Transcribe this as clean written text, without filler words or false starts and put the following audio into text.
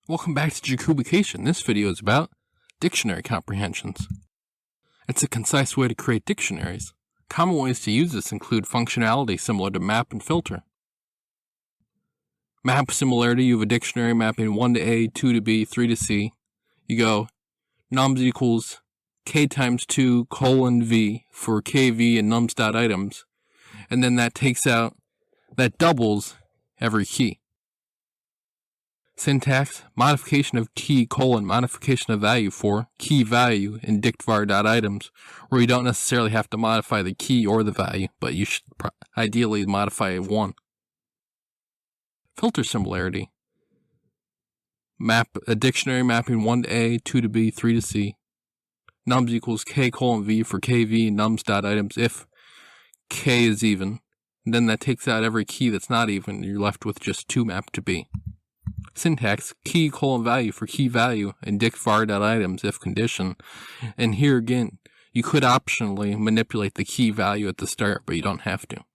Welcome back to Comprehension. This video is about dictionary comprehensions. It's a concise way to create dictionaries. Common ways to use this include functionality similar to map and filter. Map similarity, you have a dictionary mapping 1 to A, 2 to B, 3 to C. You go nums equals K times 2 colon V for KV and nums.items, and then that doubles every key. Syntax, modification of key colon modification of value for key value in dictvar.items, where you don't necessarily have to modify the key or the value, but you should ideally modify one. Filter similarity, map a dictionary mapping 1 to A, 2 to B, 3 to C. Nums equals K colon V for KV and nums.items if K is even. And then that takes out every key that's not even, and you're left with just 2 mapped to B. Syntax, key colon value for key value in dictvar.items if condition. And here again, you could optionally manipulate the key value at the start, but you don't have to.